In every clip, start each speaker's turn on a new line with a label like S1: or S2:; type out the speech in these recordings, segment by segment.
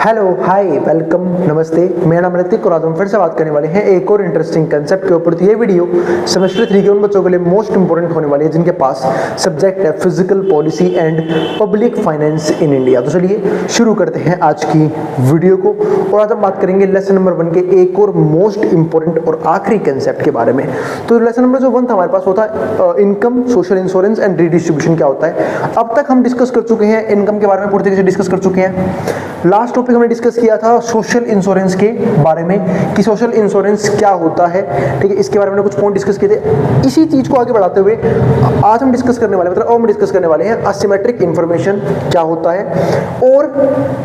S1: Hello hi welcome नमस्ते, मेरा नाम ऋतिक और आज हम फिर से बात करने वाले हैं एक और इंटरेस्टिंग कंसेप्ट के ऊपर। तो ये वीडियो सेमेस्टर 3 के उन बच्चों के लिए मोस्ट इंपोर्टेंट होने वाली है जिनके पास सब्जेक्ट है physical policy and public finance in India. तो चलिए शुरू करते हैं आज की वीडियो को। और आज हम बात करेंगे लेसन नंबर 1 के एक और मोस्ट इंपोर्टेंट और आखिरी कंसेप्ट के बारे में। तो लेसन नंबर जो 1 था हमारे पास होता है income, social insurance and redistribution क्या होता है। अब तक हम डिस्कस कर चुके हैं इनकम के बारे में, पूरी तरीके से डिस्कस कर चुके हैं। लास्ट टॉपिक हमने डिस्कस किया था सोशल इंश्योरेंस के बारे में कि सोशल इंश्योरेंस क्या होता है, ठीक है। इसके बारे में कुछ पॉइंट डिस्कस किए थे। इसी चीज को आगे बढ़ाते हुए आज हम डिस्कस करने वाले मतलब हम डिस्कस करने वाले हैं असिमेट्रिक इंफॉर्मेशन क्या होता है और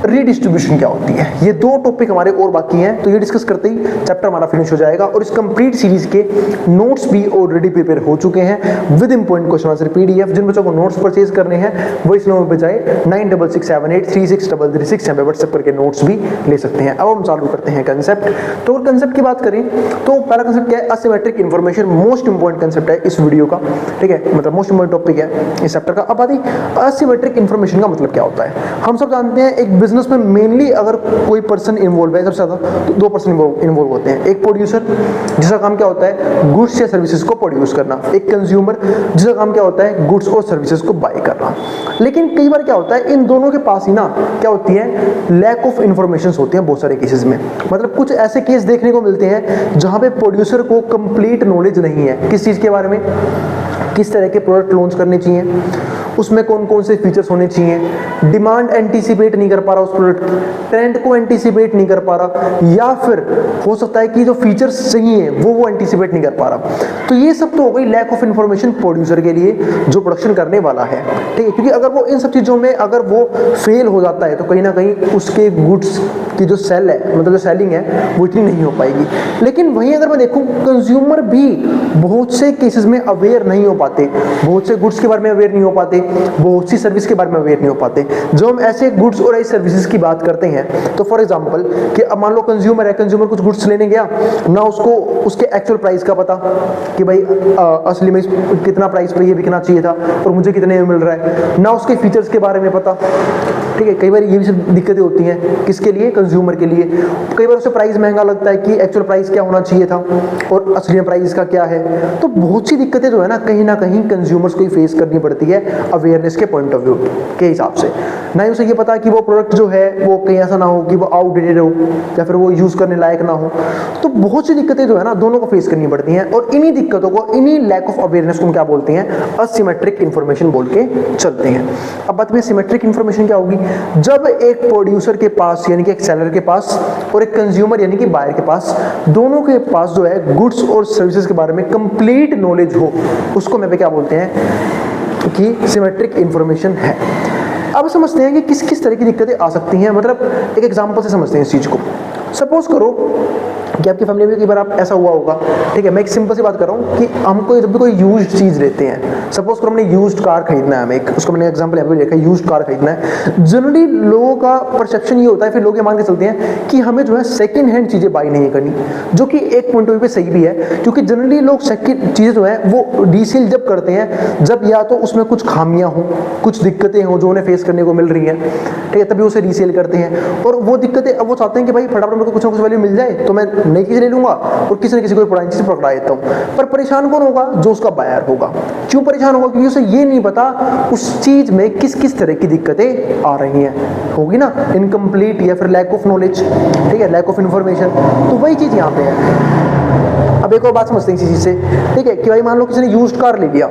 S1: रीडिस्ट्रीब्यूशन क्या होती है। ये दो टॉपिक हमारे और बाकी हैं, तो ये डिस्कस करते ही चैप्टर हमारा फिनिश हो जाएगा। और इस कंप्लीट सीरीज के नोट्स भी ऑलरेडी प्रिपेयर हो चुके हैं with important question answer PDF. जिन बच्चों को नोट्स परचेज करने हैं वो इस नंबर पे जाए 9667836336 पे व्हाट्सएप करके नोट्स भी ले सकते हैं। अब हम चालू करते हैं कंसेप्ट। तो कंसेप्ट की बात करें तो पहला कंसेप्ट क्या है, asymmetric information. Most important concept है इस वीडियो का, ठीक है, मतलब मोस्ट इंपोर्टेंट टॉपिक है इस चैप्टर का। अब आती असिमेट्रिक इंफॉर्मेशन का मतलब क्या होता है। हम सब जानते हैं एक बिजनेस में मेनली अगर कोई पर्सन इन्वॉल्व है, सबसे ज्यादा तो 2 पर्सन इन्वॉल्व होते हैं। एक प्रोड्यूसर जिसका काम क्या होता है गुड्स या सर्विसेज को प्रोड्यूस करना, एक कंज्यूमर जिसका काम क्या होता है गुड्स और सर्विसेज को बाय करना। लेकिन कई बार क्या होता है इन दोनों के पास ही ना क्या होती है लैक ऑफ इंफॉर्मेशन होती है बहुत सारे केसेस में। मतलब कुछ ऐसे केस देखने को मिलते हैं जहां पे प्रोड्यूसर को कंप्लीट नॉलेज नहीं है किस चीज के बारे में, किस तरह के प्रोडक्ट लॉन्च करने चाहिए, उसमें कौन कौन से फीचर्स होने चाहिए, डिमांड एंटीसिपेट नहीं कर पा रहा उस प्रोडक्ट की, ट्रेंड को एंटीसिपेट नहीं कर पा रहा, या फिर हो सकता है कि जो फीचर्स सही हैं वो एंटीसिपेट नहीं कर पा रहा। तो ये सब तो हो गई लैक ऑफ इंफॉर्मेशन प्रोड्यूसर के लिए जो प्रोडक्शन करने वाला है, ठीक है। क्योंकि अगर वो इन सब चीज़ों में अगर वो फेल हो जाता है तो कहीं ना कहीं उसके गुड्स की जो सेल है मतलब जो सेलिंग है वो इतनी नहीं हो पाएगी। लेकिन वहीं अगर मैं देखूँ कंज्यूमर भी बहुत से केसेस में अवेयर नहीं हो पाते, बहुत से गुड्स के बारे में अवेयर नहीं हो पाते, बहुत सी सर्विस के बारे में अवेयर नहीं हो पाते। जो हम ऐसे गुड्स और ऐसी सर्विसेज की बात करते हैं तो फॉर एग्जांपल कि अब मान लो कंज्यूमर है, कंज्यूमर कुछ गुड्स लेने गया ना, उसको उसके एक्चुअल प्राइस का पता कि भाई असली में कितना प्राइस पे ये बिकना चाहिए था और मुझे कितने में मिल रहा है, ना उसके फीचर्स के बारे में पता, ठीक है। कई बार ये भी सब दिक्कतें होती हैं किसके लिए, कंज्यूमर के लिए। कई बार उसे प्राइस महंगा लगता है कि एक्चुअल प्राइस क्या होना चाहिए था और असली प्राइस का क्या है। तो बहुत सी दिक्कतें जो है ना कहीं कंज्यूमर्स को ही फेस करनी पड़ती है अवेयरनेस के पॉइंट ऑफ व्यू के हिसाब से। ना ही उसे ये पता कि वो प्रोडक्ट जो है वो कहीं ऐसा ना हो कि वो आउटडेटेड हो या फिर वो यूज करने लायक ना हो। तो बहुत सी दिक्कतें जो है ना दोनों को फेस करनी पड़ती हैं और इन्हीं दिक्कतों को, इन्हीं लैक ऑफ अवेयरनेस को क्या बोलते हैं, असिमेट्रिक इंफॉर्मेशन बोल के चलते हैं। अब बात में सिमेट्रिक इंफॉर्मेशन क्या होगी, जब एक प्रोड्यूसर के पास यानी कि एक सेलर के पास और एक कंज्यूमर यानी कि बायर के पास, दोनों के पास जो है गुड्स और सर्विसेज के बारे में कंप्लीट नॉलेज हो, उसको मैं क्या बोलते हैं कि सिमेट्रिक इंफॉर्मेशन है। अब समझते हैं कि किस किस तरह की दिक्कतें आ सकती हैं। मतलब एक एग्जांपल से समझते हैं इस चीज को। सपोज करो कि आपकी फैमिली में कई बार आप ऐसा हुआ होगा, ठीक है, मैं एक सिंपल सी बात कर रहा हूँ कि हमको जब भी कोई यूज्ड चीज लेते हैं, सपोज करो हमने यूज्ड कार खरीदना है, हमें एक उसको मैंने एग्जांपल यहाँ पे देखा, यूज्ड कार खरीदना है। जनरली लोगों का परसेप्शन ये होता है, फिर लोग ये मान के चलते हैं कि हमें जो है सेकंड हैंड चीजें बाई नहीं करनी, जो कि एक पॉइंट ऑफ व्यू पे सही भी है। क्योंकि जनरली लोग सेकंड चीजें जो है वो रीसेल जब करते हैं जब या तो उसमें कुछ खामियां हो, कुछ दिक्कतें हो जो उन्हें फेस करने को मिल रही हैं, ठीक है, तभी उसे रीसेल करते हैं। और वो दिक्कतें अब वो चाहते हैं कि भाई फटाफट मेरे को कुछ ना कुछ वैल्यू मिल जाए तो मैं नई चीज ले लूंगा और किसी न किसी को पुरानी चीज पकड़ा देता हूं। पर परेशान कौन होगा, जो उसका बायर होगा। क्यों परेशान होगा, क्योंकि उसे ये नहीं पता उस चीज में किस किस तरह की दिक्कतें आ रही हैं, होगी ना, इनकम्प्लीट या फिर लैक ऑफ नॉलेज, ठीक है, लैक ऑफ इंफॉर्मेशन। तो वही चीज यहाँ पे है। अब एक और बात समझते हैं इसी चीज से, ठीक है, कि भाई मान लो किसी ने यूज्ड कार ले लिया।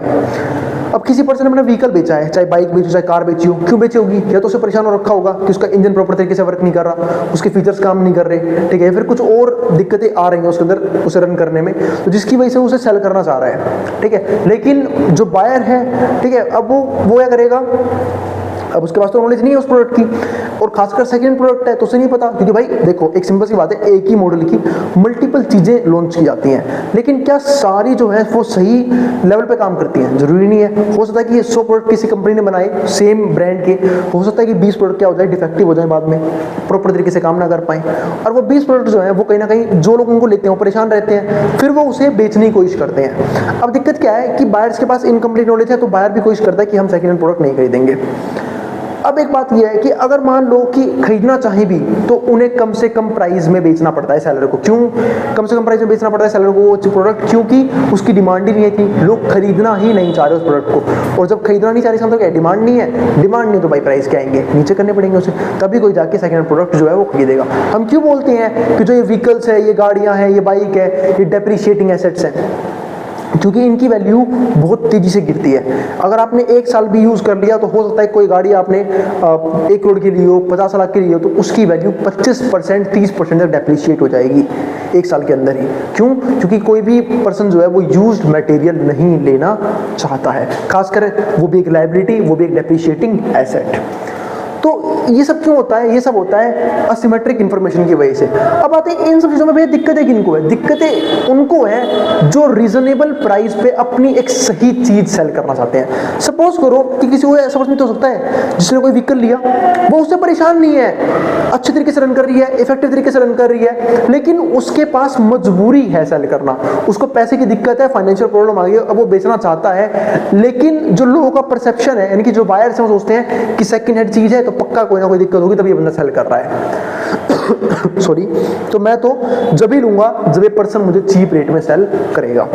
S1: अब किसी पर्सन ने अपना व्हीकल बेचा है, चाहे बाइक बेची चाहे कार बेची हो, क्यों बेची होगी, या तो उसे परेशान हो रखा होगा कि उसका इंजन प्रॉपर तरीके से वर्क नहीं कर रहा, उसके फीचर्स काम नहीं कर रहे, ठीक है, फिर कुछ और दिक्कतें आ रही हैं उसके अंदर उसे रन करने में, तो जिसकी वजह से उसे सेल करना चाह रहा है, ठीक है। लेकिन जो बायर है, ठीक है, अब वो क्या करेगा, अब उसके पास तो नॉलेज नहीं है उस प्रोडक्ट की, और खासकर सेकंड प्रोडक्ट है तो उसे नहीं पता। क्योंकि भाई देखो एक सिंपल सी बात है, एक ही मॉडल की मल्टीपल चीजें लॉन्च की जाती हैं, लेकिन क्या सारी जो है वो सही लेवल पे काम करती हैं, जरूरी नहीं है। हो सकता है कि ये 100 प्रोडक्ट किसी कंपनी ने बनाए सेम ब्रांड के, हो सकता है कि 20 प्रोडक्ट क्या हो जाए डिफेक्टिव हो जाए, बाद में प्रॉपर तरीके से काम ना कर पाए, और वो 20 प्रोडक्ट जो है वो कहीं ना कहीं जो लोग उनको लेते हैं वो परेशान रहते हैं, फिर वो उसे बेचने की कोशिश करते हैं। अब दिक्कत क्या है कि बायर्स के पास इनकम्प्लीट नॉलेज है, तो बायर भी कोशिश करता है कि हम सेकंड हैंड प्रोडक्ट नहीं खरीदेंगे। अब एक बात यह है कि अगर मान लो कि खरीदना चाहे भी तो उन्हें कम से कम प्राइस में बेचना पड़ता है सेलर को। क्यों कम से कम प्राइस में बेचना पड़ता है सेलर को वो प्रोडक्ट? क्योंकि उसकी डिमांड ही नहीं है कि लोग खरीदना ही नहीं चाह रहे उस प्रोडक्ट को, और जब खरीदना नहीं चाह रहे समझो क्या, डिमांड नहीं है, डिमांड नहीं तो भाई प्राइस क्या आएंगे, नीचे करने पड़ेंगे उसे, तभी कोई जाके सेकंड हैंड प्रोडक्ट जो है वो खरीदेगा। हम क्यों बोलते हैं कि जो ये व्हीकल्स है, ये गाड़ियां हैं, ये बाइक है, ये डेप्रिशिएटिंग एसेट्स हैं? क्योंकि इनकी वैल्यू बहुत तेजी से गिरती है। अगर आपने 1 साल भी यूज़ कर लिया तो हो सकता है कोई गाड़ी आपने 1 करोड़ की ली हो, 50 लाख की ली हो, तो उसकी वैल्यू 25% 30% तक डेप्रिशिएट हो जाएगी 1 साल के अंदर ही। क्यों? क्योंकि कोई भी पर्सन जो है वो यूज्ड मटेरियल नहीं लेना चाहता है, खासकर वो भी एक लायबिलिटी, वो भी एक डेप्रिशिएटिंग एसेट। तो ये सब क्यों होता है? ये सब होता है असिमेट्रिक इंफॉर्मेशन की वजह से। अब आते हैं इन सब चीज़ों में भैया दिक्कतें किनको है? दिक्कतें उनको है जो रीजनेबल प्राइस पे अपनी एक सही चीज़ सेल करना चाहते हैं। सपोज करो कि किसी को ऐसा नहीं तो हो सकता है जिसने कोई व्हीकल लिया, वो उससे परेशान नहीं है, अच्छे तरीके से रन कर रही है, इफेक्टिव तरीके से रन कर रही है, लेकिन उसके पास मजबूरी है सेल करना, उसको पैसे की दिक्कत है, फाइनेंशियल प्रॉब्लम आ गई, अब वो बेचना चाहता है। लेकिन जो लोगों का परसेप्शन है, यानी कि जो बायर्स हैं वो सोचते हैं कि सेकंड हैंड चीज़ है तो पक्का कोई ना कोई दिक्कत होगी तभी ये बंदा सेल कर रहा है। सॉरी, तो मैं तो जब ही लूंगा जब ये पर्सन मुझे चीप रेट में सेल करेगा।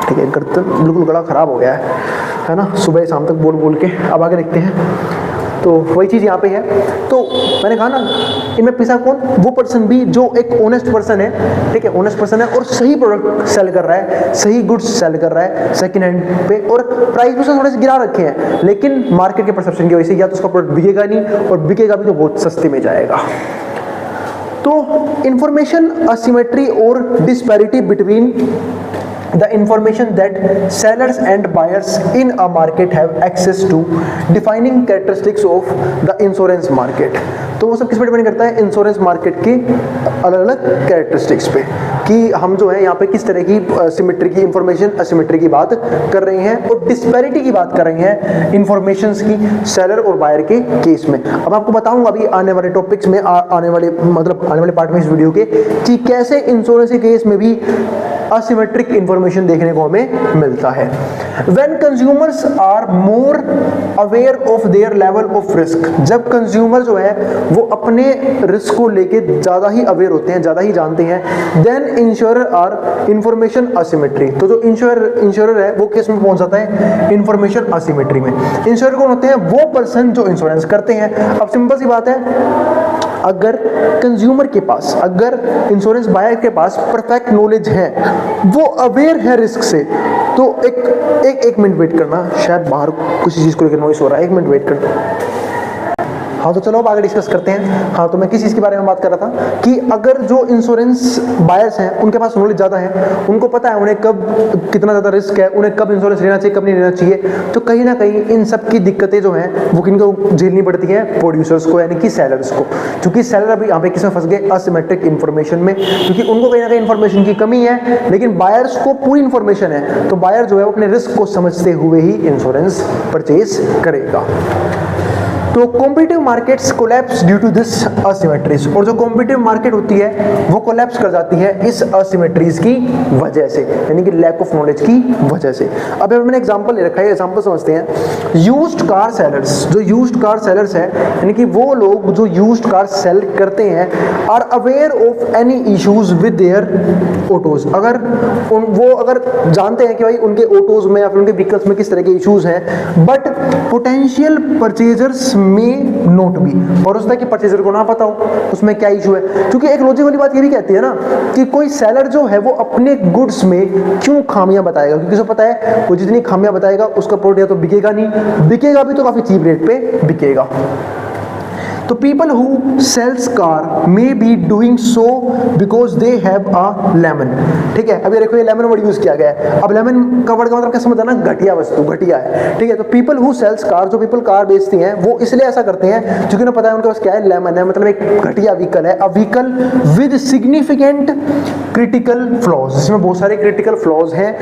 S1: ठीक है, बिल्कुल गला खराब हो गया है ना, सुबह शाम तक बोल बोल के। अब आगे देखते हैं, तो वही चीज़ यहाँ पे है। तो मैंने कहा ना, इनमें पिसा कौन? वो पर्सन भी जो एक ऑनेस्ट पर्सन है, ठीक है, ऑनेस्ट पर्सन है और सही प्रोडक्ट सेल कर रहा है, सही गुड्स सेल कर रहा है सेकंड हैंड पे, और प्राइस भी उसने थोड़े से गिरा रखे हैं, लेकिन मार्केट के परसेप्शन की वजह से या तो उसका प्रोडक्ट बिकेगा नहीं, और बिकेगा भी तो बहुत सस्ते में जाएगा। तो इंफॉर्मेशन असिमेट्री और disparity between the information that sellers and buyers in a market have access to, defining characteristics of the insurance market। तो वो सब किस पे डिपेंड करता है? इंश्योरेंस मार्केट की अलग अलग कैरेक्टरिस्टिक्स पे, कि हम जो है यहाँ पे किस तरह की सिमेट्री की, इंफॉर्मेशन असिमेट्री की बात कर रहे हैं, और डिस्पैरिटी की बात कर रहे हैं इंफॉर्मेशंस की सेलर और बायर के केस में। अब आपको बताऊंगा अभी आने वाले टॉपिक्स में, आने वाले पार्ट में इस वीडियो के, कि कैसे इंश्योरेंस के केस में भी असिमेट्रिक इंफॉर्मेशन देखने को हमें मिलता है। When consumers are more aware of their level of risk, जब कंज्यूमर जो है वो अपने रिस्क को लेके ज़्यादा ही अवेयर होते हैं, ज़्यादा ही जानते हैं, then insurer are information asymmetry। तो जो इंश्योरर है वो केस में पहुंच जाता है इंफॉर्मेशन असिमेट्री में। इंश्योरर कौन होते हैं? वो पर्सन जो इंश्योरेंस करते हैं। अब सिंपल सी बात है, अगर कंज्यूमर के पास, अगर इंश्योरेंस बायर के पास परफेक्ट नॉलेज है, वो अवेयर है रिस्क से, तो एक मिनट वेट करना, शायद बाहर किसी चीज़ को लेकर नॉइस हो रहा है, 1 मिनट वेट करना। हाँ, तो चलो अब आगे डिस्कस करते हैं। हाँ, तो मैं किस चीज़ के बारे में बात कर रहा था कि अगर जो इंश्योरेंस बायर्स हैं उनके पास नॉलेज ज़्यादा है, उनको पता है उन्हें कब कितना ज़्यादा रिस्क है, उन्हें कब इंश्योरेंस लेना चाहिए, कब नहीं लेना चाहिए, तो कहीं ना कहीं इन सब की दिक्कतें जो हैं वो किनको झेलनी पड़ती हैं? प्रोड्यूसर्स को, यानी कि सेलर्स को। क्योंकि सेलर अभी यहाँ पे किसमें फंस गए? असिमेट्रिक इन्फॉर्मेशन में, क्योंकि उनको कहीं ना कहीं इन्फॉर्मेशन की कमी है, लेकिन बायर्स को पूरी इन्फॉर्मेशन है, तो बायर जो है वो अपने रिस्क को समझते हुए ही इंश्योरेंस परचेज करेगा। तो competitive markets collapse due to this asymmetries, और जो कॉम्पिटिटिव मार्केट होती है वो कोलैप्स कर जाती है इस असिमेट्रीज की वजह से, यानी कि लैक ऑफ नॉलेज की वजह से। अब मैंने एग्जांपल ले रखा है, एग्जांपल समझते हैं। यूज्ड कार सेलर्स, जो यूज्ड कार सेलर्स हैं, यानी कि वो लोग जो यूज्ड कार सेल करते हैं, are aware of any issues with their autos. अगर वो जानते हैं कि भाई उनके ऑटोज में या फिर उनके व्हीकल्स में किस तरह के इश्यूज हैं, बट पोटेंशियल परचेजर्स में नोट भी, और उसका कि परचेजर को ना पता हो उसमें क्या इशू है। क्योंकि एक लॉजिक वाली बात ये भी कहती है ना कि कोई सेलर जो है वो अपने गुड्स में क्यों खामियां बताएगा, क्योंकि उसे पता है वो जितनी खामियां बताएगा उसका प्रोडक्ट या तो बिकेगा नहीं, बिकेगा भी तो काफी चीप रेट पे बिकेगा। तो people who sells car may be doing so because they have a lemon. ठीक है, अब ये देखो ये लेमन वर्ड यूज किया गया है। अब लेमन का वर्ड का मतलब क्या समझ आना? घटिया वस्तु, घटिया है। ठीक है, तो पीपल हु सेल्स कार, जो पीपल कार बेचती हैं वो इसलिए ऐसा करते हैं क्योंकि उन्हें पता है उनके पास क्या है? लेमन है, मतलब एक घटिया व्हीकल है, a vehicle with significant critical flaws, जिसमें बहुत सारे क्रिटिकल फ्लॉज हैं।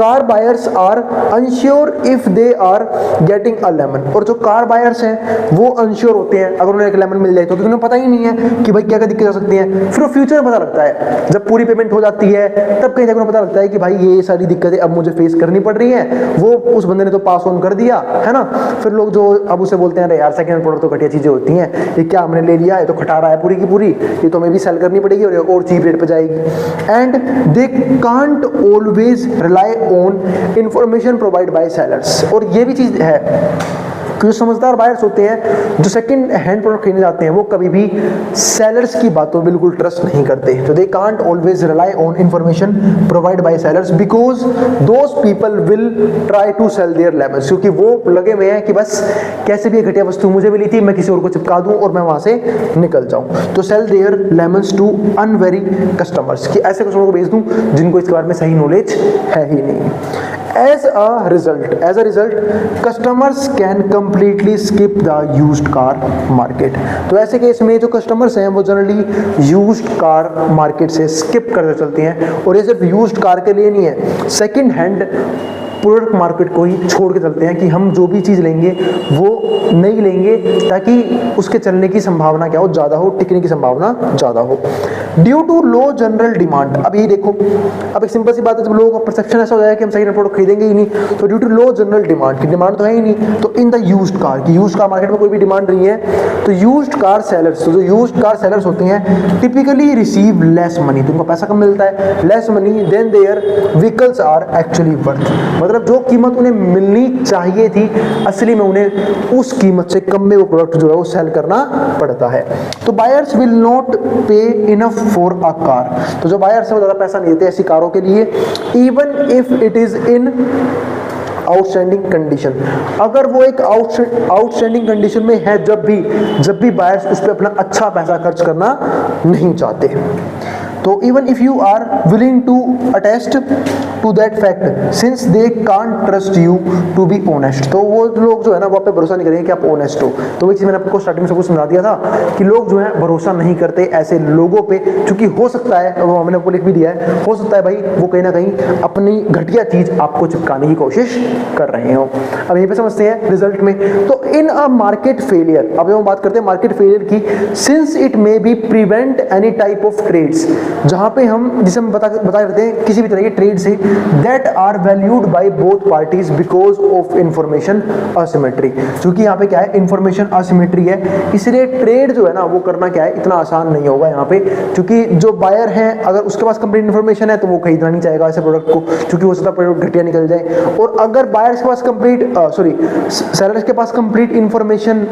S1: Car buyers are unsure if they are getting a lemon, और जो कार बायर्स हैं वो अनश्योर होते हैं अगर उन्हें एक लेमन मिल जाए तो, क्योंकि उन्हें पता ही नहीं है कि भाई क्या क्या दिक्कत हो सकती है। फिर वो फ्यूचर में पता लगता है, जब पूरी पेमेंट हो जाती है तब कहीं जाकर उन्हें पता लगता है कि भाई ये सारी दिक्कतें अब मुझे फेस करनी पड़ रही है। वो उस बंदे ने तो पास ऑन कर दिया है ना, फिर लोग जो अब उसे बोलते हैं अरे यार सेकंड प्रोडक्ट तो घटिया चीजें होती हैं, ये क्या हमने ले लिया है तो खटा रहा है पूरी की पूरी, ये तो हमें भी सेल करनी पड़ेगी और चीप रेट पे जाएगी। And they can't always rely on information provide by sellers, और ये भी चीज है कि जो समझदार बायर्स होते हैं जो सेकंड हैंड प्रोडक्ट खरीदने जाते हैं वो कभी भी सेलर्स की बातों बिल्कुल ट्रस्ट नहीं करते। तो they can't always rely on information provide by sellers because those people will try to sell their lemons, क्योंकि वो लगे हुए हैं कि बस कैसे भी ये घटिया वस्तु मुझे मिली थी मैं किसी और को चिपका दूं और मैं वहां से निकल जाऊं। तो sell their lemons to unwary customers, कि ऐसे कस्टमर को भेज दूं जिनको इसके बारे में सही नॉलेज है ही नहीं। As a result, customers can completely skip the used car market. तो ऐसे केस में जो कस्टमर्स हैं वो जनरली यूज्ड कार मार्केट से स्किप करते चलते हैं, और ये सिर्फ यूज्ड कार के लिए नहीं है, सेकंड हैंड प्रोडक्ट मार्केट को ही छोड़ के चलते हैं कि हम जो भी चीज़ लेंगे वो नहीं लेंगे ताकि उसके चलने की संभावना क्या हो, ज़्यादा हो, टिकने की संभावना ज़्यादा हो। Due to low general demand, अब ये देखो, अब एक सिंपल सी बात है, जब लोगों का परसेप्शन ऐसा हो जाए कि हम सेकंड हैंड प्रोडक्ट खरीदेंगे ही नहीं, तो due to low general demand, की डिमांड तो है ही नहीं, तो इन द यूज्ड कार की यूज्ड कार मार्केट में कोई भी डिमांड नहीं है, तो यूज्ड कार सेलर्स, तो जो यूज्ड कार सेलर्स होते हैं टिपिकली रिसीव लेस मनी, तो उनको पैसा कम मिलता है, less money than their vehicles are actually worth, मतलब जो कीमत उन्हें मिलनी चाहिए थी असली में उन्हें उस कीमत से कम में वो प्रोडक्ट जो है वो सेल करना पड़ता है। तो बायर्स विल नॉट पे इनफ फॉर अ कार, तो जो बायर्स हैं वो ज़्यादा पैसा नहीं देते ऐसी कारों के लिए, even if it is in outstanding condition, अगर वो एक आउटस्टैंडिंग कंडीशन में है, जब भी बायर्स उस पर अपना अच्छा पैसा खर्च करना नहीं चाहते। तो even if you are willing to attest to that fact since they can't trust you to be honest, तो वो लोग जो है ना वो आप पे भरोसा नहीं करेंगे कि आप ऑनेस्ट हो। तो वही चीज़ मैंने आपको स्टार्टिंग में सब कुछ समझा दिया था कि लोग जो है भरोसा नहीं करते ऐसे लोगों पे, क्योंकि हो सकता है, वो हमने आपको लिख भी दिया है, हो सकता है भाई वो कहीं ना कहीं अपनी घटिया चीज़ आपको चिपकाने की कोशिश कर रहे हो। अब यहीं पे समझते हैं रिजल्ट में, तो इन अ मार्केट फेलियर, अब हम बात करते हैं मार्केट फेलियर की, since it may be prevent any type of trades, जहां पे हम जिसे हम बता रहते हैं किसी भी तरह के ट्रेड से, that are valued by both parties because of information asymmetry, क्योंकि यहाँ पे क्या है, इंफॉर्मेशन असिमेट्री है, इसलिए ट्रेड जो है ना वो करना क्या है, इतना आसान नहीं होगा यहाँ पे, क्योंकि जो बायर है अगर उसके पास कंप्लीट इंफॉर्मेशन है तो वो खरीदना नहीं चाहेगा ऐसे प्रोडक्ट को, क्योंकि हो सकता है प्रोडक्ट घटिया निकल जाए, और अगर बायर्स के पास सेलर्स के पास कंप्लीट इंफॉर्मेशन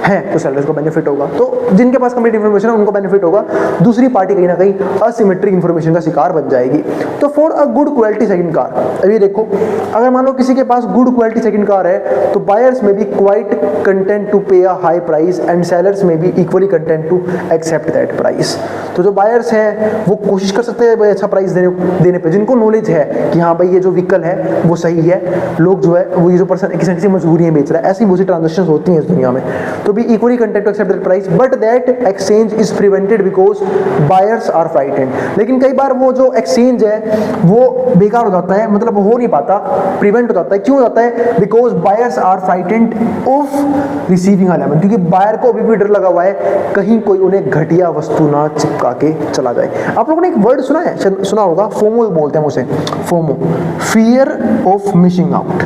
S1: है तो सेलर्स को बेनिफिट होगा, तो जिनके पास कंप्लीट इंफॉर्मेशन है उनको बेनिफिट होगा, दूसरी पार्टी कहीं ना कहीं असिमेट्रिक इंफॉर्मेशन का शिकार बन जाएगी। तो for a good quality second car, अभी देखो अगर मान लो किसी के पास गुड क्वालिटी सेकंड कार है तो buyers may be quite content to pay a high price and sellers may be equally content to accept that price. तो जो बायर्स हैं वो कोशिश कर सकते हैं भाई अच्छा प्राइस देने पे, जिनको नॉलेज है कि हाँ भाई ये जो व्हीकल है वो सही है, लोग जो है वो ये जो पर्सन किसी न किसी मजबूरी में बेच रहा है, ऐसी बहुत सी ट्रांजेक्शन होती हैं इस दुनिया में, तो भी equally content to accept that price, but that exchange is prevented because buyers are frightened. लेकिन कई बार वो जो एक्सचेंज है वो बेकार हो जाता है, मतलब हो नहीं पाता, प्रिवेंट हो जाता है, क्यों हो जाता है, because buyers are frightened of receiving a lemon, क्योंकि बायर को अभी भी डर लगा हुआ है कहीं कोई उन्हें घटिया वस्तु ना चिपका के चला जाए। आप लोगों ने एक वर्ड सुना है, सुना होगा, फोमो बोलते हैं उसे, FOMO, fear of missing out,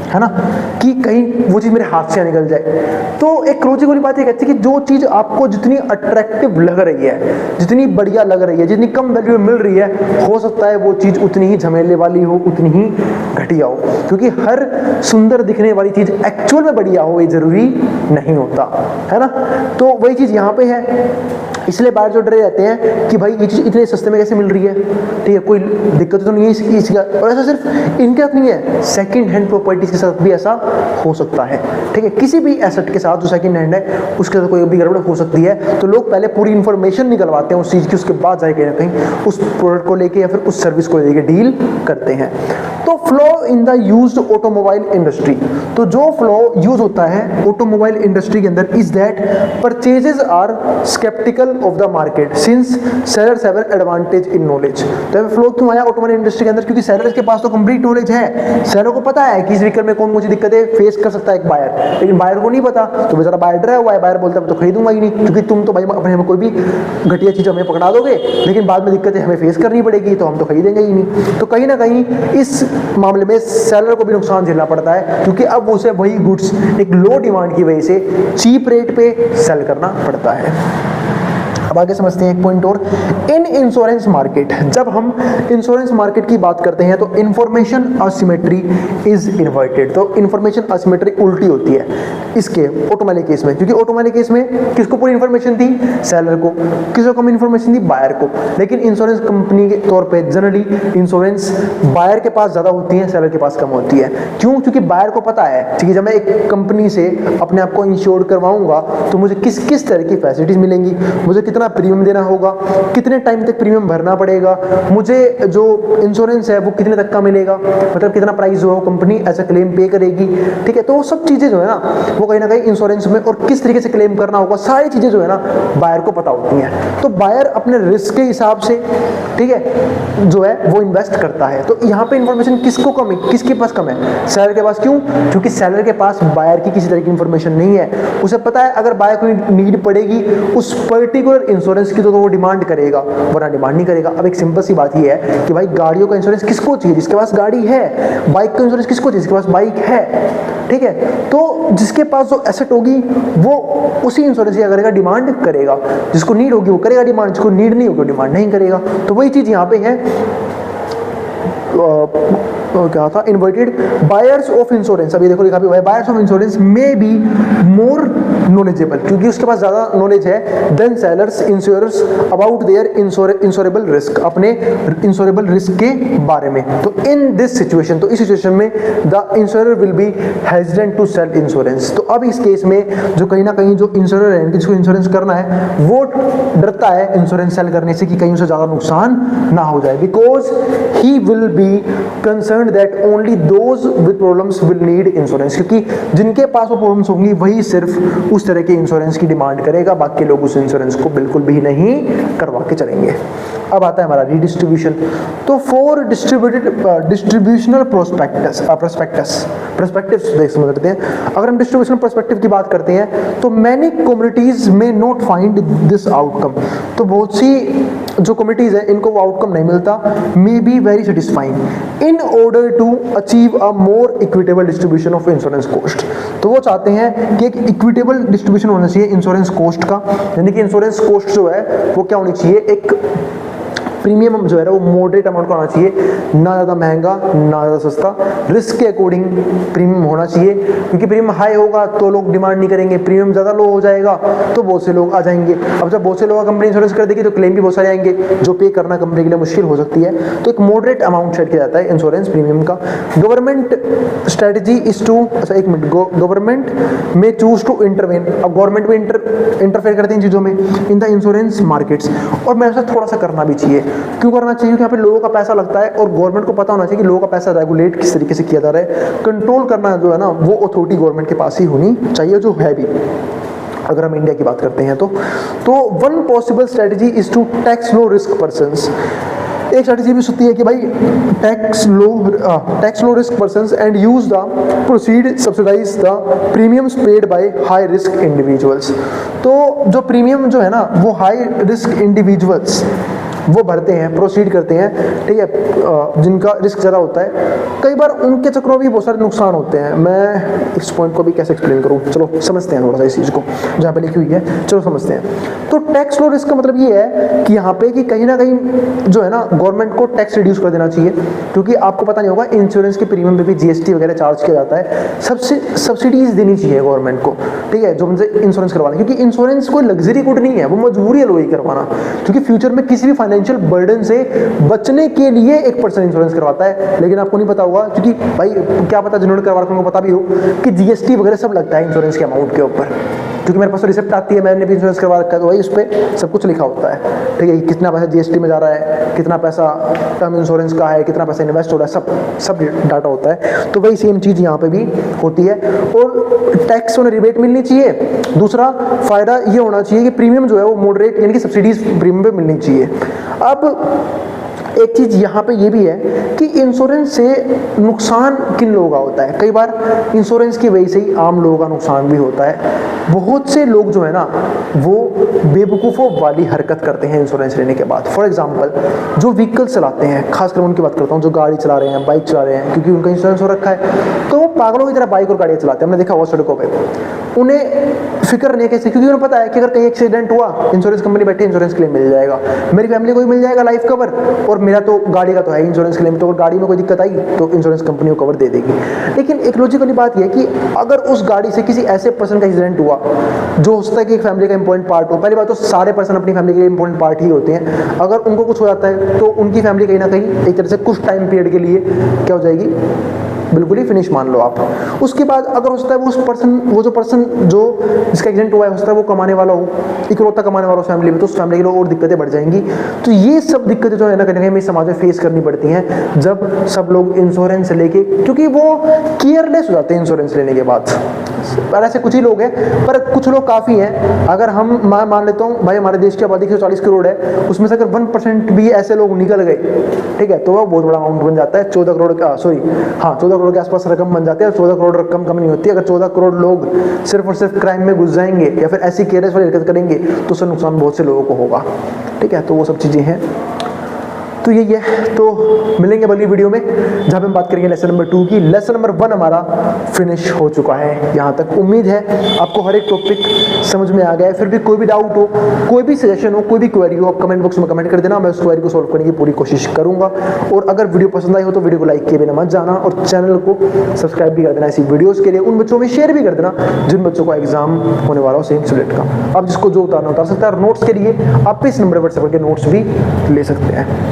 S1: है ना, कि कहीं वो चीज़ मेरे हाथ से निकल जाए। तो एक लॉजिक वाली बात ये कहती है कि जो चीज़ आपको जितनी अट्रैक्टिव लग रही है, जितनी बढ़िया लग रही है, जितनी कम वैल्यू में मिल रही है, हो सकता है वो चीज़ उतनी ही झमेले वाली हो, उतनी ही घटिया हो, क्योंकि हर सुंदर दिखने वाली चीज़ एक्चुअल में बढ़िया हो ये जरूरी नहीं होता, है ना। तो वही चीज़ यहाँ पे है, इसलिए बाहर जो डरे रहते हैं कि भाई ये चीज़ इतने सस्ते में कैसे मिल रही है, ठीक है, कोई दिक्कत तो नहीं है इसका। और ऐसा सिर्फ इनके साथ नहीं है, सेकंड हैंड प्रॉपर्टीज के साथ भी ऐसा हो सकता है, ठीक है, किसी भी एसेट के साथ जो सेकंड हैंड है उसके साथ कोई भी गड़बड़ हो सकती है। तो लोग पहले पूरी इंफॉर्मेशन निकलवाते हैं उस चीज़ की, उसके बाद जाए कहीं ना कहीं उस प्रोडक्ट को लेके या फिर उस सर्विस को लेके डील करते हैं। तो तो flow in the used automobile industry, तो जो फ्लो यूज होता है ऑटोमोबाइल इंडस्ट्री के अंदर is that purchases are sceptical of the market since sellers have an advantage in knowledge. तो फ्लो क्यों आया ऑटोमोबाइल इंडस्ट्री के अंदर? क्योंकि सेलर्स के पास तो कंप्लीट नॉलेज है, सेलर को पता है कि इस व्हीकल में कौन कौन सी दिक्कतें फेस कर सकता है एक बायर, लेकिन बायर को नहीं पता, तो बेचारा बायर डरा हुआ है, बायर बोलता है तो खरीदूंगा ही नहीं, क्योंकि तुम तो भाई अपने में कोई भी घटिया चीज हमें पकड़ा दोगे लेकिन बाद में दिक्कतें हमें फेस करनी पड़ेगी, तो हम तो खरीदेंगे ही नहीं। तो कहीं ना कहीं इस मामले में सेलर को भी नुकसान झेलना पड़ता है, क्योंकि अब उसे वही गुड्स एक लो डिमांड की वजह से चीप रेट पे सेल करना पड़ता है। अब आगे समझते हैं एक पॉइंट और, इन इंश्योरेंस मार्केट, जब हम इंश्योरेंस मार्केट की बात करते हैं तो इंफॉर्मेशन असिमेट्री इज इन्वर्टेड, तो इंफॉर्मेशन असिमेट्री उल्टी होती है इसके ऑटोमोबाइल केस में, क्योंकि ऑटोमोबाइल केस में किसको पूरी इंफॉर्मेशन थी? सेलर को। किसको कम इंफॉर्मेशन थी? बायर को। लेकिन इंश्योरेंस कंपनी के तौर पे जनरली इंश्योरेंस बायर के पास ज्यादा होती है, सेलर के पास कम होती है। क्यों? क्योंकि बायर को पता है कि जब मैं एक कंपनी से अपने आप को इंश्योर करवाऊंगा तो मुझे किस किस तरह की फैसिलिटीज मिलेंगी, मुझे कितना प्रीमियम देना होगा, कितने टाइम तक प्रीमियम भरना पड़ेगा, मुझे जो इंश्योरेंस है वो कितने तक का मिलेगा, मतलब कितना प्राइस जो है कंपनी ऐसा क्लेम पे करेगी। ठीक है, तो वो सब चीजें जो है ना वो कहीं ना कहीं इंश्योरेंस में, और किस तरीके से क्लेम करना होगा, सारी चीजें जो है ना बायर को पता होती हैं। तो बायर अपने रिस्क के हिसाब से, ठीक है, जो है वो इन्वेस्ट करता है। तो यहाँ पे इंफॉर्मेशन किसको कम है? किसके पास कम है? सेलर के पास। क्यों? क्योंकि सेलर के पास बायर की किसी तरह की इंफॉर्मेशन नहीं है। उसे पता है अगर बायर को नीड पड़ेगी उस पर्टिकुलर इंश्योरेंस की तो वो डिमांड करेगा, वरना डिमांड नहीं करेगा। अब एक सिंपल सी बात ये है कि भाई गाड़ियों का इंश्योरेंस किसको चाहिए? जिसके पास गाड़ी है। बाइक का इंश्योरेंस किसको चाहिए? जिसके पास बाइक है। ठीक है, तो जिसके पास जो एसेट होगी वो उसी इंश्योरेंस की करेगा, डिमांड करेगा। जिसको नीड होगी वो करेगा डिमांड, जिसको नीड नहीं होगी वो डिमांड नहीं करेगा। तो वही चीज यहाँ पे है, क्या था, इन्वर्टेड बायर्स ऑफ इंश्योरेंस। अभी देखो लिखा भी हुआ है, buyers of insurance may be more knowledgeable, क्योंकि उसके पास ज्यादा नॉलेज है than sellers insurers about their insurable risk, अपने इंश्योरेबल रिस्क के बारे में। तो इन दिस सिचुएशन, तो इस सिचुएशन में the insurer will be hesitant to sell insurance. तो अब इस केस में जो कहीं ना कहीं जो इंश्योरर है, जिसको इंश्योरेंस करना है, वो डरता है इंश्योरेंस सेल करने से कि कहीं उसे ज्यादा नुकसान ना हो जाए, because he will be concern that only those with problems will need insurance, क्योंकि जिनके पास वो प्रॉब्लम्स होंगी वही सिर्फ उस तरह के इंश्योरेंस की डिमांड करेगा, बाकी लोग उस इंश्योरेंस को बिल्कुल भी नहीं करवा के चलेंगे। अब आता है हमारा रीडिस्ट्रीब्यूशन। तो फॉर डिस्ट्रीब्यूशनल प्रोस्पेक्टिव्स समझते हैं। अगर हम डिस्ट्रीब्यूशनल प्रोस्पेक्टिव की बात करते हैं तो मैनी कम्युनिटीज में नॉट फाइंड दिस आउटकम, तो बहुत सी जो कम्युनिटीज है इनको वो आउटकम नहीं मिलता, may be very satisfying in order to achieve a more equitable distribution of insurance cost. तो वो चाहते हैं कि एक इक्विटेबल डिस्ट्रीब्यूशन होना चाहिए इंश्योरेंस कॉस्ट का, यानी कि इंश्योरेंस कॉस्ट जो है वो क्या होनी चाहिए, एक प्रीमियम जो है वो मॉडरेट अमाउंट का होना चाहिए, ना ज़्यादा महंगा ना ज़्यादा सस्ता, रिस्क के अकॉर्डिंग प्रीमियम होना चाहिए, क्योंकि प्रीमियम हाई होगा तो लोग डिमांड नहीं करेंगे, प्रीमियम ज़्यादा लो हो जाएगा तो बहुत से लोग आ जाएंगे। अब जब बहुत से लोग कंपनी इंश्योरेंस कर देगी तो क्लेम भी बहुत सारे आएंगे, जो पे करना कंपनी के लिए मुश्किल हो सकती है। तो एक मॉडरेट अमाउंट सेट किया जाता है इंश्योरेंस प्रीमियम का। गवर्नमेंट स्ट्रेटजी इज टू, अच्छा एक मिनट, गवर्नमेंट में चूज टू इंटरवेन। अब गवर्नमेंट भी इंटरफेयर करते हैं इन चीज़ों में, इन द इंश्योरेंस मार्केट्स, और मेरे साथ थोड़ा सा करना भी चाहिए। क्यों करना चाहिए? क्योंकि यहाँ पे लोगों का पैसा लगता है और गवर्नमेंट को पता होना चाहिए कि लोगों का पैसा रेगुलेट किस तरीके से किया जा रहा है, कंट्रोल करना जो है ना वो अथॉरिटी गवर्नमेंट के पास ही होनी चाहिए, जो है भी। अगर हम इंडिया की बात करते हैं तो one possible strategy is to tax low risk persons. एक स्ट्रेटजी भी सकती है कि भाई tax low risk persons and use the proceed subsidize the premiums paid by high risk individuals. तो जो प्रीमियम जो है ना वो हाई रिस्क इंडिविजुअल्स वो भरते हैं, प्रोसीड करते हैं, ठीक है, जिनका रिस्क ज़्यादा होता है, कई बार उनके चक्रों में भी बहुत सारे नुकसान होते हैं। मैं इस पॉइंट को भी कैसे एक्सप्लेन करूँ, चलो समझते हैं थोड़ा सा इस चीज़ को जहाँ पे लिखी हुई है, चलो समझते हैं। तो टैक्स लो रिस्क का मतलब ये है कि यहाँ पे कि कहीं ना कहीं जो है ना गवर्नमेंट को टैक्स रिड्यूस कर देना चाहिए, क्योंकि आपको पता नहीं होगा इंश्योरेंस के प्रीमियम पे भी जीएसटी वगैरह चार्ज किया जाता है, सब्सिडीज देनी चाहिए गवर्नमेंट को, ठीक है, जो मुझे इंश्योरेंस करवाना, क्योंकि इंश्योरेंस कोई लग्जरी गुड नहीं है, वो मजबूरी है लोगों की करवाना, क्योंकि फ्यूचर में किसी भी फाइनेंशियल बर्डन से बचने के लिए एक पर्सन इंश्योरेंस करवाता है। लेकिन आपको नहीं पता होगा, क्योंकि भाई क्या पता जिन्होंने करवा रखा उनको पता भी हो कि जीएसटी वगैरह सब लगता है इंश्योरेंस के अमाउंट के ऊपर। क्योंकि मेरे पास तो रिसिप्ट आती है, मैंने भी इंश्योरेंस करवा रखा है, तो वही उस पर सब कुछ लिखा होता है, ठीक है, कितना पैसा जीएसटी में जा रहा है, कितना पैसा टर्म इंश्योरेंस का है, कितना पैसा इन्वेस्ट हो रहा है, सब डाटा होता है। तो वही सेम चीज़ यहाँ पे भी होती है। और टैक्स उन्हें रिबेट मिलनी चाहिए। दूसरा फायदा ये होना चाहिए कि प्रीमियम जो है वो मॉडरेट यानी कि सब्सिडीज प्रीमियम पे मिलनी चाहिए। अब एक चीज़ यहाँ पे ये भी है कि इंश्योरेंस से नुकसान किन लोगों का होता है। कई बार इंश्योरेंस की वजह से ही आम लोगों का नुकसान भी होता है। बहुत से लोग जो है ना वो बेवकूफ़ों वाली हरकत करते हैं इंश्योरेंस लेने के बाद। फॉर एग्जांपल जो व्हीकल चलाते हैं, खासकर उनकी बात करता हूँ, जो गाड़ी चला रहे हैं, बाइक चला रहे हैं, क्योंकि उनका इंश्योरेंस हो रखा है, तो वो पागलों की तरह बाइक और गाड़ियाँ चलाते हैं। हमने देखा हुआ सड़कों पर, उन्हें फिक्र नहीं है कैसे, क्योंकि उन्हें पता है कि अगर कहीं एक्सीडेंट हुआ, इंश्योरेंस कंपनी बैठी, इंश्योरेंस क्लेम मिल जाएगा, मेरी फैमिली को भी मिल जाएगा लाइफ कवर, और मेरा तो गाड़ी का तो है इंश्योरेंस क्लेम, तो अगर गाड़ी में कोई दिक्कत आई तो इंश्योरेंस कंपनी को कवर दे देगी। लेकिन एक लॉजिकली बात यह है कि अगर उस गाड़ी से किसी ऐसे पर्सन का एक्सीडेंट हुआ जो हो सकता है कि एक फैमिली का इंपॉर्टेंट पार्ट हो, पहली बात तो सारे पर्सन अपनी फैमिली के इंपॉर्टेंट पार्ट ही होते हैं, अगर उनको कुछ हो जाता है तो उनकी फैमिली कहीं ना कहीं एक तरह से कुछ टाइम पीरियड के लिए क्या हो जाएगी, बिल्कुल ही फिनिश मान लो आप। उसके बाद अगर हो सकता है वो जो पर्सन जिसका एक्सीडेंट हुआ है हो सकता है वो कमाने वाला हो, इकलौता कमाने वाला हो फैमिली में, तो उस फैमिली के लिए और दिक्कतें बढ़ जाएंगी। तो ये सब दिक्कतें जो है ना कहीं ना कहीं हमें समाज में फेस करनी पड़ती हैं जब सब लोग इंश्योरेंस लेके, क्योंकि वो केयरलेस हो जाते हैं इंश्योरेंस लेने के बाद। पर ऐसे कुछ ही लोग हैं, पर कुछ लोग काफ़ी हैं। अगर हम मान लेता हूँ भाई हमारे देश की आबादी 140 करोड़ है, उसमें से अगर 1% भी ऐसे लोग निकल गए, ठीक है, तो वह बहुत बड़ा अमाउंट बन जाता है। 14 करोड़ का 14 करोड़ के आसपास रकम बन जाती है। 14 करोड़ रकम कम नहीं होती। अगर 14 करोड़ लोग सिर्फ और सिर्फ क्राइम में घुस जाएंगे या फिर ऐसी केयरलेस वाली हरकत करेंगे तो उससे नुकसान बहुत से लोगों को होगा, ठीक है। तो वो सब चीज़ें हैं, तो यही है। तो मिलेंगे अगली वीडियो में जहाँ पे हम बात करेंगे लेसन नंबर 2 की। लेसन नंबर 1 हमारा फिनिश हो चुका है यहाँ तक। उम्मीद है आपको हर एक टॉपिक समझ में आ गया है। फिर भी कोई भी डाउट हो, कोई भी सजेशन हो, कोई भी क्वेरी हो, आप कमेंट बॉक्स में कमेंट कर देना, मैं उस क्वेरी को सॉल्व करने की पूरी कोशिश करूँगा। और अगर वीडियो पसंद आई हो तो वीडियो को लाइक किए बिना मत जाना और चैनल को सब्सक्राइब भी कर देना ऐसी वीडियोज़ के लिए। उन बच्चों में शेयर भी कर देना जिन बच्चों का एग्जाम होने वाला हो सेम सब्जेक्ट का। आप जिसको जो उतारना उतार सकता है। और नोट्स के लिए आप इस नंबर पर व्हाट्सएप करके नोट्स भी ले सकते हैं।